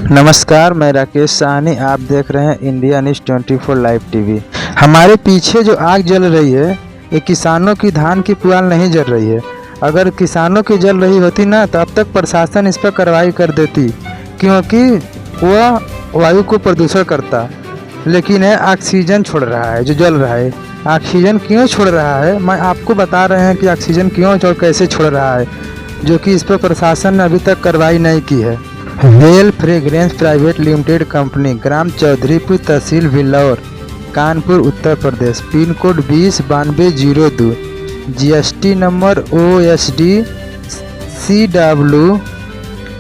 नमस्कार, मैं राकेश साहनी। आप देख रहे हैं इंडिया न्यूज़ 24 लाइव टीवी। हमारे पीछे जो आग जल रही है, ये किसानों की धान की पुआल नहीं जल रही है। अगर किसानों की जल रही होती ना, तो अब तक प्रशासन इस पर कार्रवाई कर देती, क्योंकि वह वायु को प्रदूषण करता। लेकिन यह ऑक्सीजन छोड़ रहा है जो जल रहा है। ऑक्सीजन क्यों छोड़ रहा है, मैं आपको बता रहे हैं कि ऑक्सीजन क्यों और कैसे छोड़ रहा है, जो कि इस पर प्रशासन ने अभी तक कार्रवाई नहीं की है। Well fragrance private limited company, ग्राम चौधरीपुर, तहसील Bhilaur, Kanpur, Uttar Pradesh, pin code 209202, GST number OSD CW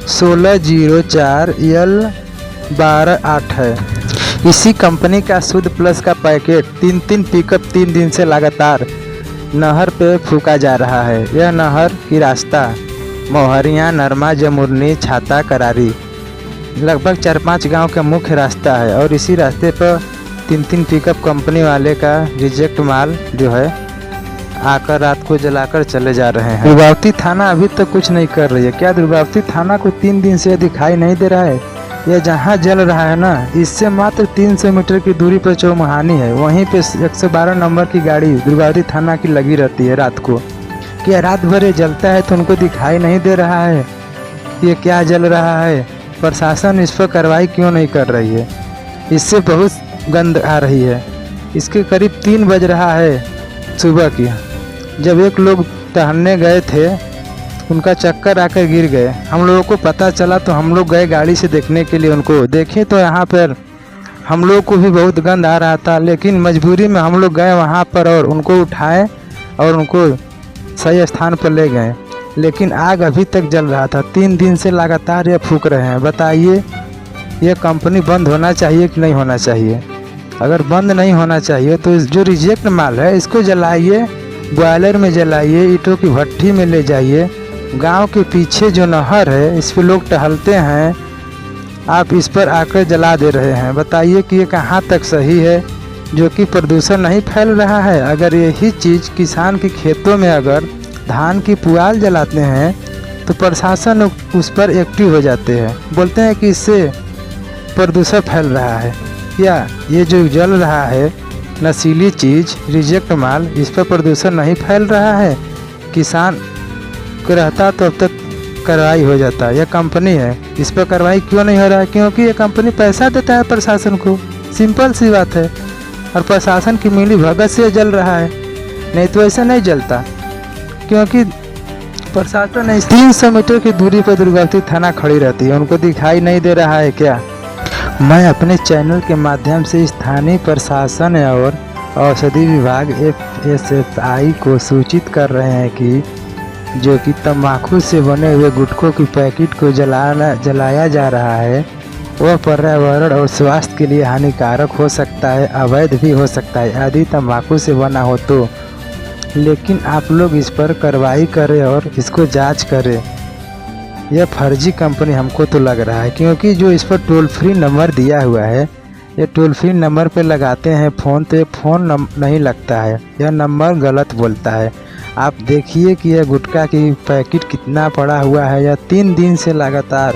1604L128 है। इसी कंपनी का शुद्ध प्लस का पैकेट 3 पिकअप 3 दिन से लगातार नहर पे फूका जा रहा है। यह नहर की रास्ता मोहरिया, नरमा, जमुरनी, छाता, करारी, लगभग 4-5 गांव का मुख्य रास्ता है। और इसी रास्ते पर 3 पिकअप कंपनी वाले का रिजेक्ट माल जो है आकर रात को जलाकर चले जा रहे हैं। दुर्गावती थाना अभी तक कुछ नहीं कर रही है। क्या दुर्गावती थाना को 3 दिन से दिखाई नहीं दे रहा है? यह जहां जल रहा है ना, इससे मात्र 300 मीटर की दूरी पर चौमहानी है। वहीं पे 112 नंबर की गाड़ी दुर्गावती थाना की लगी रहती है रात को। क्या रात भर ये जलता है तो उनको दिखाई नहीं दे रहा है ये क्या जल रहा है? प्रशासन इस पर कार्रवाई क्यों नहीं कर रही है? इससे बहुत गंध आ रही है। इसके करीब 3 बज रहा है सुबह की, जब एक लोग टहलने गए थे, उनका चक्कर आकर गिर गए। हम लोगों को पता चला तो हम लोग गए गाड़ी से देखने के लिए। उनको देखे तो यहाँ पर हम लोग को भी बहुत गंध आ रहा था, लेकिन मजबूरी में हम लोग गए वहाँ पर और उनको उठाए और उनको सही स्थान पर ले गए। लेकिन आग अभी तक जल रहा था। 3 दिन से लगातार ये फूक रहे हैं। बताइए, ये कंपनी बंद होना चाहिए कि नहीं होना चाहिए? अगर बंद नहीं होना चाहिए तो जो रिजेक्ट माल है इसको जलाइए, बॉयलर में जलाइए, ईंटों की भट्ठी में ले जाइए। गांव के पीछे जो नहर है, इस पर लोग टहलते हैं, आप इस पर आकर जला दे रहे हैं। बताइए कि ये कहाँ तक सही है, जो कि प्रदूषण नहीं फैल रहा है? अगर यही चीज़ किसान के खेतों में अगर धान की पुआल जलाते हैं तो प्रशासन उस पर एक्टिव हो जाते हैं, बोलते हैं कि इससे प्रदूषण फैल रहा है। या ये जो जल रहा है नशीली चीज़, रिजेक्ट माल, इस पर प्रदूषण नहीं फैल रहा है? किसान को रहता तो अब तक कार्रवाई हो जाता। यह कंपनी है, इस पर कार्रवाई क्यों नहीं हो रहा है? क्योंकि ये कंपनी पैसा देता है प्रशासन को, सिंपल सी बात है। और प्रशासन की मिली भगत से जल रहा है, नहीं तो ऐसा नहीं जलता। क्योंकि प्रशासन नहीं, 300 मीटर की दूरी पर दुर्गावती थाना खड़ी रहती है, उनको दिखाई नहीं दे रहा है क्या? मैं अपने चैनल के माध्यम से स्थानीय प्रशासन और औषधि विभाग FSSAI को सूचित कर रहे हैं कि जो कि तंबाकू से बने हुए गुटखों की पैकेट को जलाया जा रहा है, वह पर्यावरण और स्वास्थ्य के लिए हानिकारक हो सकता है, अवैध भी हो सकता है यदि तंबाकू से बना हो तो। लेकिन आप लोग इस पर कार्रवाई करें और इसको जांच करें। यह फर्जी कंपनी हमको तो लग रहा है, क्योंकि जो इस पर टोल फ्री नंबर दिया हुआ है, ये टोल फ्री नंबर पे लगाते हैं फ़ोन, तो ये फ़ोन नहीं लगता है, यह नंबर गलत बोलता है। आप देखिए कि यह गुटखा की पैकेट कितना पड़ा हुआ है। यह 3 दिन से लगातार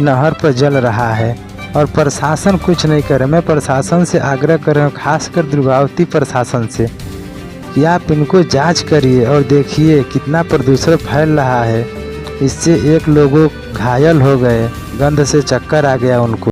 नहर पर जल रहा है और प्रशासन कुछ नहीं करे। मैं प्रशासन से आग्रह कर रहा हूँ, खासकर दुर्गावती प्रशासन से, कि आप इनको जांच करिए और देखिए कितना प्रदूषण फैल रहा है। इससे एक लोगों घायल हो गए, गंध से चक्कर आ गया उनको।